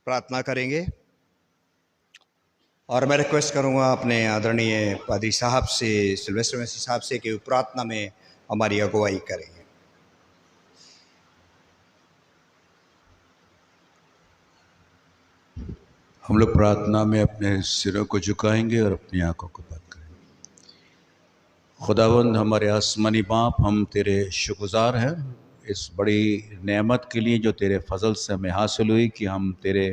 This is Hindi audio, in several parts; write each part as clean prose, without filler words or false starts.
प्रार्थना करेंगे और मैं रिक्वेस्ट करूंगा अपने आदरणीय पादरी साहब से, सिल्वेस्टर मसीह साहब से, कि वो प्रार्थना में हमारी अगुवाई करेंगे। हम लोग प्रार्थना में अपने सिरों को झुकाएंगे और अपनी आंखों को बंद करेंगे। खुदावंद हमारे आसमानी बाप, हम तेरे शुक्रगुज़ार हैं इस बड़ी नेमत के लिए जो तेरे फजल से हमें हासिल हुई कि हम तेरे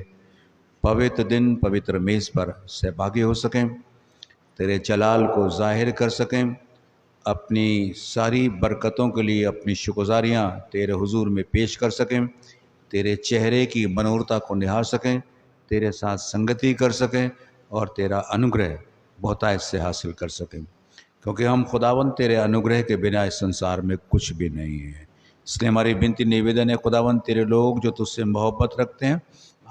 पवित्र दिन, पवित्र मेज़ पर सहभागी हो सकें, तेरे जलाल को जाहिर कर सकें, अपनी सारी बरकतों के लिए अपनी शुक्रगुज़ारियाँ तेरे हुजूर में पेश कर सकें, तेरे चेहरे की मनोरता को निहार सकें, तेरे साथ संगति कर सकें और तेरा अनुग्रह बहुतायत से हासिल कर सकें, क्योंकि हम खुदावंद तेरे अनुग्रह के बिना इस संसार में कुछ भी नहीं है। इसलिए हमारी विनती निवेदन है खुदावंद, तेरे लोग जो तुझसे मोहब्बत रखते हैं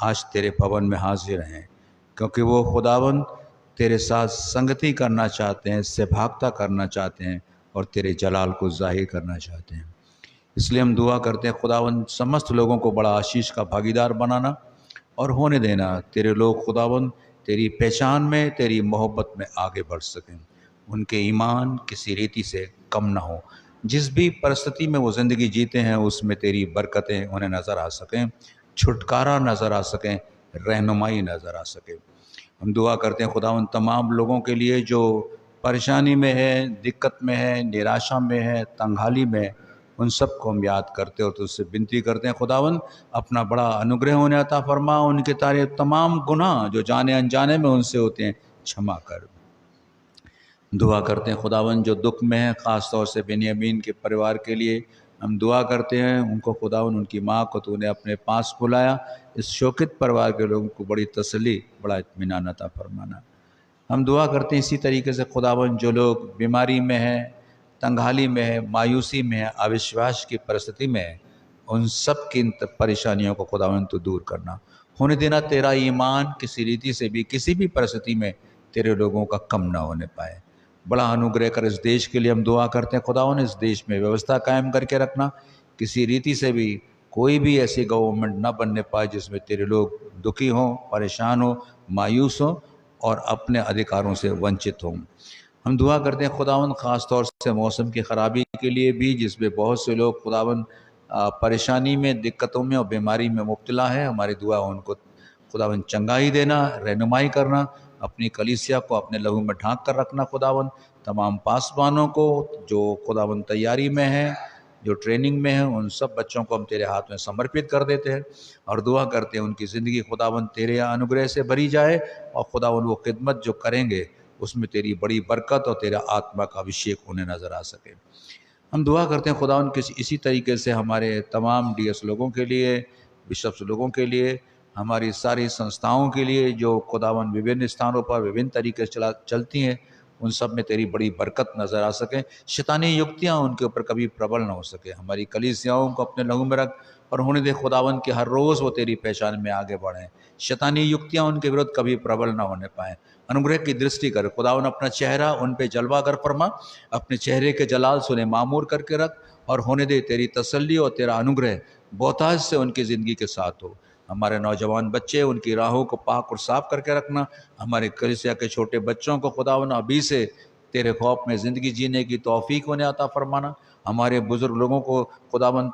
आज तेरे भवन में हाजिर हैं, क्योंकि वो खुदावंद तेरे साथ संगति करना चाहते हैं, सहभागिता करना चाहते हैं और तेरे जलाल को जाहिर करना चाहते हैं। इसलिए हम दुआ करते हैं खुदावंद समस्त लोगों को बड़ा आशीष का भागीदार बनाना और होने देना तेरे लोग खुदावंद तेरी पहचान में, तेरी मोहब्बत में आगे बढ़ सकें, उनके ईमान किसी रीति से कम ना हो, जिस भी परिस्थिति में वो ज़िंदगी जीते हैं उसमें तेरी बरकतें उन्हें नज़र आ सकें, छुटकारा नज़र आ सकें, रहनुमाई नज़र आ सके। हम दुआ करते हैं खुदावंद तमाम लोगों के लिए जो परेशानी में है, दिक्कत में है, निराशा में है, तंगहाली में है, उन सब को हम याद करते और तुझसे विनती करते हैं खुदावंद अपना बड़ा अनुग्रह उन्हें अता फरमा, उनके तारे तमाम गुनाह जो जाने अनजाने में उनसे होते हैं क्षमा कर। दुआ करते हैं खुदावंद जो दुख में है, ख़ास तौर से बेनियामीन के परिवार के लिए हम दुआ करते हैं, उनको खुदावंद उनकी माँ को तूने अपने पास बुलाया, इस शोकित परिवार के लोगों को बड़ी तसल्ली, बड़ा इत्मीनान अता फरमाना। हम दुआ करते हैं इसी तरीके से खुदावंद जो लोग बीमारी में हैं, तंगहाली में है, मायूसी में है, अविश्वास की परिस्थिति में है, उन सब की इन परेशानियों को खुदावंद तो दूर करना, होने देना तेरा ईमान किसी रीति से भी किसी भी परिस्थिति में तेरे लोगों का कम ना होने पाए। बड़ा अनुग्रह कर इस देश के लिए हम दुआ करते हैं खुदावंद, इस देश में व्यवस्था कायम करके रखना, किसी रीति से भी कोई भी ऐसी गवर्नमेंट ना बनने पाए जिसमें तेरे लोग दुखी हों, परेशान हों, मायूस हों और अपने अधिकारों से वंचित हों। हम दुआ करते हैं खुदावंद ख़ास तौर से मौसम की ख़राबी के लिए भी, जिसमें बहुत से लोग खुदावंद परेशानी में, दिक्कतों में और बीमारी में मुब्तला है, हमारी दुआ उनको खुदावंद चंगाई देना, रहनुमाई करना, अपनी कलीसिया को अपने लहू में ढांक कर रखना खुदावंद, तमाम पासबानों को जो खुदावंद तैयारी में हैं, जो ट्रेनिंग में हैं, उन सब बच्चों को हम तेरे हाथ में समर्पित कर देते हैं और दुआ करते हैं उनकी ज़िंदगी खुदावंद तेरे अनुग्रह से भरी जाए और खुदावंद वो खिदमत जो करेंगे उसमें तेरी बड़ी बरकत और तेरा आत्मा का अभिषेक उन्हें नज़र आ सके। हम दुआ करते हैं खुदावंद किसी इसी तरीके से हमारे तमाम डीएस लोगों के लिए, बिशप्स लोगों के लिए, हमारी सारी संस्थाओं के लिए जो खुदावंद विभिन्न स्थानों पर विभिन्न तरीके से चलती हैं, उन सब में तेरी बड़ी बरकत नज़र आ सके, शैतानी युक्तियाँ उनके ऊपर कभी प्रबल ना हो सके। हमारी कलीसियाओं को अपने लहू में रख और होने दे खुदावंद कि हर रोज़ वो तेरी पहचान में आगे बढ़ें, शैतानी युक्तियाँ उनके विरुद्ध कभी प्रबल ना होने पाएँ। अनुग्रह की दृष्टि कर खुदावंद, अपना चेहरा उन पे जलवा कर फरमा, अपने चेहरे के जलाल से उन्हें मामूर करके रख और होने दे तेरी तसल्ली और तेरा अनुग्रह बहुतायत से उनकी ज़िंदगी के साथ हो। हमारे नौजवान बच्चे, उनकी राहों को पाक और साफ करके रखना, हमारे कलीसिया के छोटे बच्चों को खुदावंद अभी से तेरे खौफ में ज़िंदगी जीने की तौफीक उन्हें अता फरमाना, हमारे बुज़ुर्ग लोगों को खुदावंद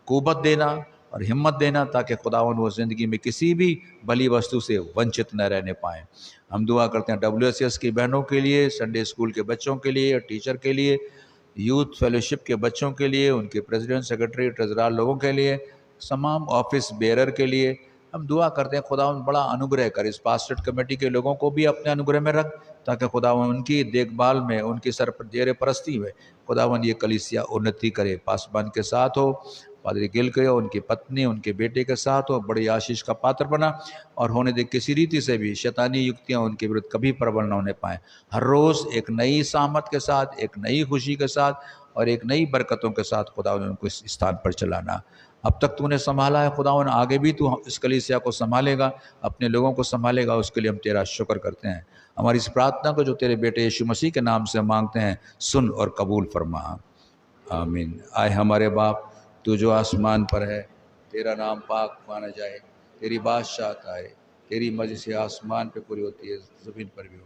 क़ुव्वत देना और हिम्मत देना ताकि खुदावंद वो ज़िंदगी में किसी भी भली वस्तु से वंचित न रहने पाएँ। हम दुआ करते हैं WSS की बहनों के लिए, संडे स्कूल के बच्चों के लिए, टीचर के लिए, यूथ फेलोशिप के बच्चों के लिए, उनके प्रेसिडेंट, सेक्रेटरी, ट्रेजरार लोगों के लिए, तमाम ऑफिस बेरर के लिए हम दुआ करते हैं खुदावंद बड़ा अनुग्रह कर, इस पास्टरेट कमेटी के लोगों को भी अपने अनुग्रह में रख ताकि खुदावंद उनकी देखभाल में, उनकी जेर परस्ती में खुदावंद ये कलीसिया उन्नति करे, पासबान के साथ हो, पादरी गिल के, उनकी पत्नी, उनके बेटे के साथ हो, बड़ी आशीष का पात्र बना और होने दे किसी रीति से भी शैतानी युक्तियाँ उनके विरुद्ध कभी प्रबल न होने पाएँ। हर रोज़ एक नई सामत के साथ, एक नई खुशी के साथ और एक नई बरकतों के साथ खुदावंद उनको इस स्थान पर चलाना। अब तक तूने संभाला है खुदावंद, आगे भी तू इस कलीसिया को संभालेगा, अपने लोगों को संभालेगा, उसके लिए हम तेरा शुक्र करते हैं। हमारी इस प्रार्थना को जो तेरे बेटे यीशु मसीह के नाम से मांगते हैं, सुन और कबूल फरमा, आमीन। आए हमारे बाप, तू जो आसमान पर है, तेरा नाम पाक माना जाए, तेरी बादशाहत आए, तेरी मर्जी से आसमान पे पूरी होती है, ज़मीन पर भी हो।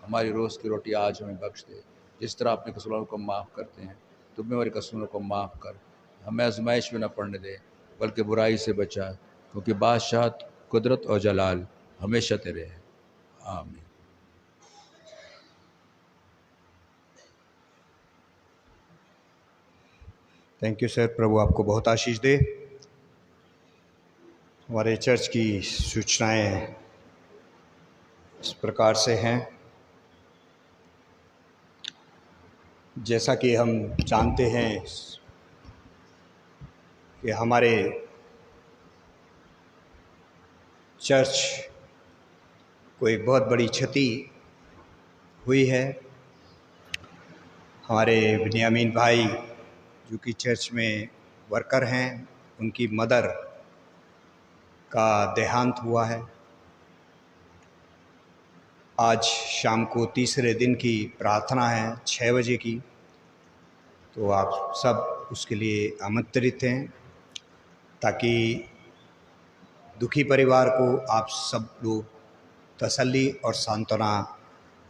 हमारी रोज़ की रोटी आज हमें बख्श दे, जिस तरह अपने कसूरों को माफ़ करते हैं, तुम भी हमारे कसूरों को माफ़ कर। हमें आजमाइश में न पड़ने दे, बल्कि बुराई से बचा, क्योंकि बादशाहत, कुदरत और जलाल हमेशा तेरे हैं। आमीन। Thank you sir. प्रभु आपको बहुत आशीष दे। हमारे चर्च की सूचनाएं इस प्रकार से हैं। जैसा कि हम जानते हैं कि हमारे चर्च को एक बहुत बड़ी क्षति हुई है। हमारे बिन्यामीन भाई जो कि चर्च में वर्कर हैं, उनकी मदर का देहांत हुआ है। आज शाम को तीसरे दिन की प्रार्थना है 6 बजे की, तो आप सब उसके लिए आमंत्रित हैं, ताकि दुखी परिवार को आप सब लोग तसल्ली और सांत्वना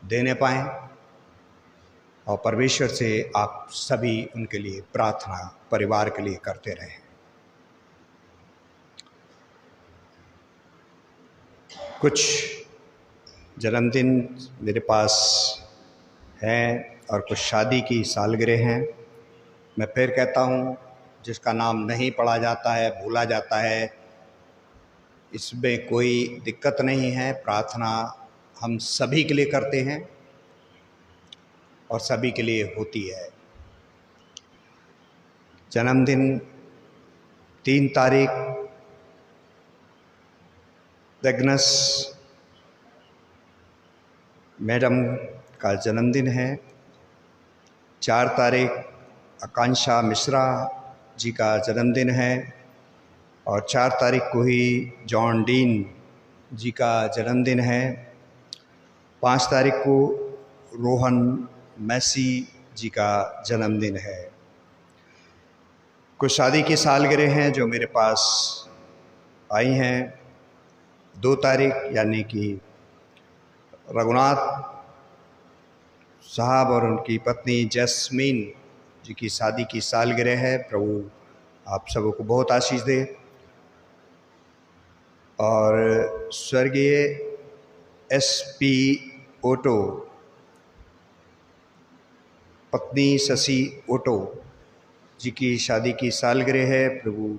देने पाएँ और परमेश्वर से आप सभी उनके लिए प्रार्थना परिवार के लिए करते रहें। कुछ जन्मदिन मेरे पास हैं और कुछ शादी की सालगिरह हैं। मैं फिर कहता हूँ, जिसका नाम नहीं पढ़ा जाता है, भूला जाता है, इसमें कोई दिक्कत नहीं है। प्रार्थना हम सभी के लिए करते हैं और सभी के लिए होती है। जन्मदिन 3 तारीख एग्नेस मैडम का जन्मदिन है। 4 तारीख आकांक्षा मिश्रा जी का जन्मदिन है और 4 तारीख को ही जॉन डीन जी का जन्मदिन है। 5 तारीख को रोहन मैसी जी का जन्मदिन है। कुछ शादी की सालगिरह हैं जो मेरे पास आई हैं। 2 तारीख यानी कि रघुनाथ साहब और उनकी पत्नी जैस्मीन जी की शादी की सालगिरह है। प्रभु आप सबों को बहुत आशीष दे। और स्वर्गीय एसपी ओटो, पत्नी शशि ओटो जी की शादी की सालगिरह है। प्रभु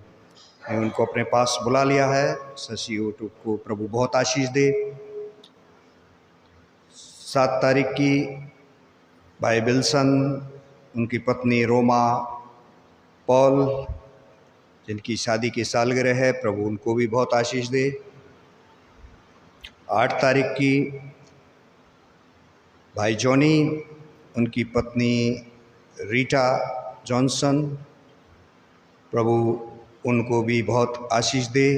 ने उनको अपने पास बुला लिया है। शशि ओटो को प्रभु बहुत आशीष दे। 7 तारीख की भाई विल्सन, उनकी पत्नी रोमा पॉल, जिनकी शादी की सालगिरह है। प्रभु उनको भी बहुत आशीष दे। 8 तारीख की भाई जॉनी, उनकी पत्नी रीटा जॉनसन, प्रभु उनको भी बहुत आशीष दे।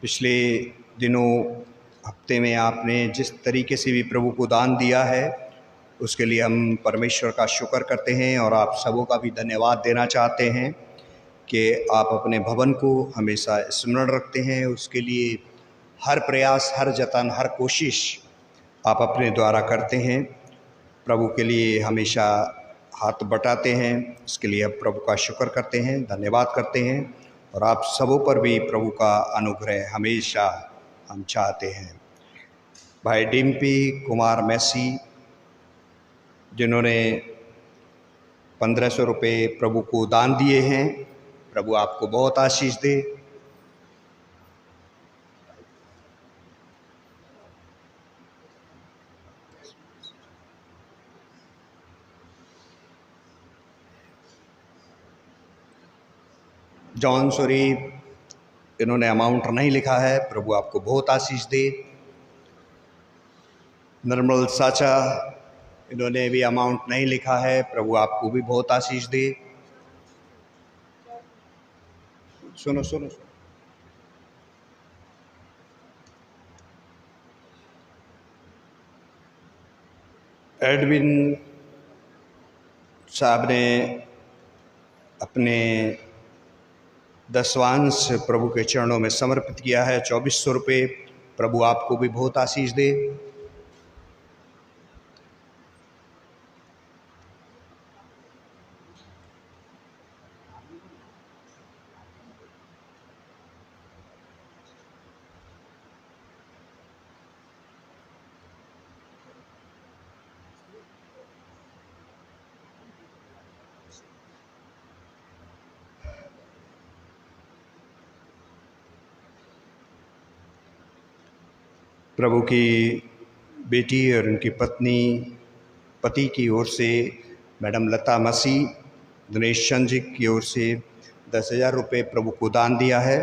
पिछले दिनों हफ्ते में आपने जिस तरीके से भी प्रभु को दान दिया है, उसके लिए हम परमेश्वर का शुक्र करते हैं और आप सबों का भी धन्यवाद देना चाहते हैं कि आप अपने भवन को हमेशा स्मरण रखते हैं। उसके लिए हर प्रयास, हर जतन, हर कोशिश आप अपने द्वारा करते हैं। प्रभु के लिए हमेशा हाथ बटाते हैं। इसके लिए अब प्रभु का शुक्र करते हैं, धन्यवाद करते हैं और आप सबों पर भी प्रभु का अनुग्रह हमेशा हम चाहते हैं। भाई डिम्पी कुमार मैसी, जिन्होंने 1500 रुपये प्रभु को दान दिए हैं, प्रभु आपको बहुत आशीष दे। जॉन सोरी, इन्होंने अमाउंट नहीं लिखा है, प्रभु आपको बहुत आशीष दे। निर्मल साचा, इन्होंने भी अमाउंट नहीं लिखा है, प्रभु आपको भी बहुत आशीष दे। सुनो सुनो सुनो। एडविन साहब ने अपने दसवांश प्रभु के चरणों में समर्पित किया है, 2400 रुपये। प्रभु आपको भी बहुत आशीष दे। प्रभु की बेटी और उनकी पति की ओर से मैडम लता मसीह, दिनेश चंद जी की ओर से 10,000 रुपये प्रभु को दान दिया है।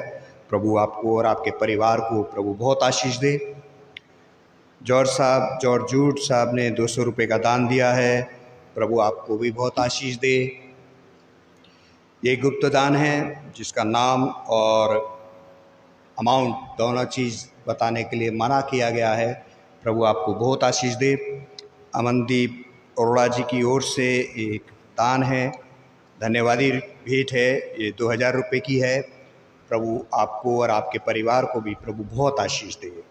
प्रभु आपको और आपके परिवार को प्रभु बहुत आशीष दे। जॉर्ज जूड साहब ने 200 रुपये का दान दिया है। प्रभु आपको भी बहुत आशीष दे। ये गुप्त दान है जिसका नाम और अमाउंट दोनों चीज़ बताने के लिए मना किया गया है। प्रभु आपको बहुत आशीष दे। अमनदीप अरोड़ा जी की ओर से एक दान है, धन्यवादी भेंट है, ये 2000 रुपये की है। प्रभु आपको और आपके परिवार को भी प्रभु बहुत आशीष दे।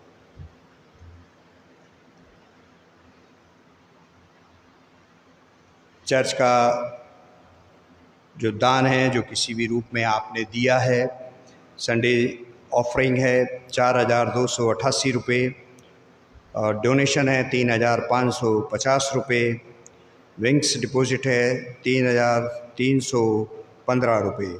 चर्च का जो दान है, जो किसी भी रूप में आपने दिया है, संडे ऑफरिंग है 4,288 रुपये और डोनेशन है 3,550 रुपये। विंग्स डिपॉजिट है 3,315 रुपये।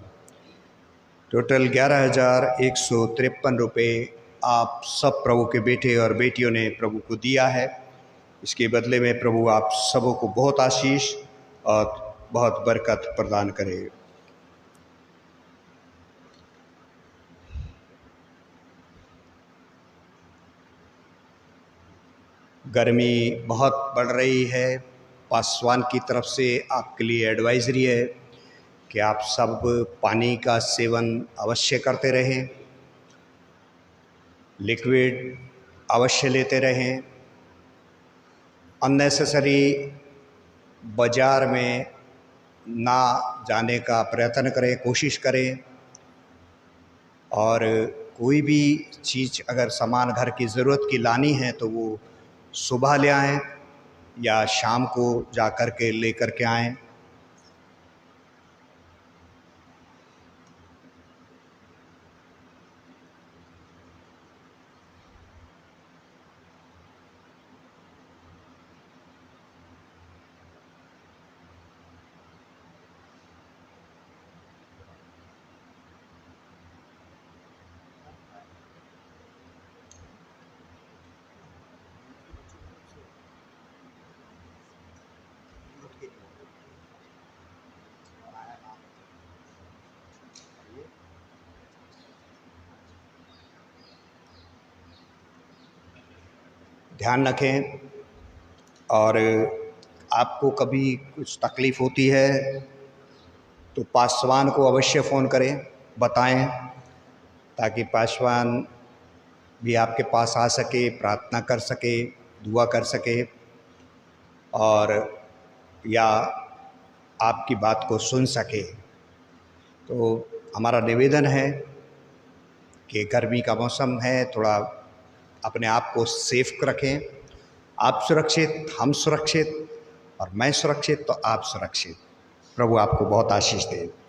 टोटल 11,153 रुपये आप सब प्रभु के बेटे और बेटियों ने प्रभु को दिया है। इसके बदले में प्रभु आप सबों को बहुत आशीष और बहुत बरकत प्रदान करे। गर्मी बहुत बढ़ रही है। पासवान की तरफ से आपके लिए एडवाइजरी है कि आप सब पानी का सेवन अवश्य करते रहें, लिक्विड अवश्य लेते रहें, अननेसेसरी बाज़ार में ना जाने का प्रयत्न करें, कोशिश करें। और कोई भी चीज़ अगर सामान घर की ज़रूरत की लानी है तो वो सुबह ले आएँ या शाम को जा कर के ले कर के आएँ। ध्यान रखें और आपको कभी कुछ तकलीफ़ होती है तो पासवान को अवश्य फ़ोन करें, बताएं, ताकि पासवान भी आपके पास आ सके, प्रार्थना कर सके, दुआ कर सके और या आपकी बात को सुन सके। तो हमारा निवेदन है कि गर्मी का मौसम है, थोड़ा अपने आप को सेफ रखें। आप सुरक्षित, हम सुरक्षित और मैं सुरक्षित तो आप सुरक्षित। प्रभु आपको बहुत आशीष दे।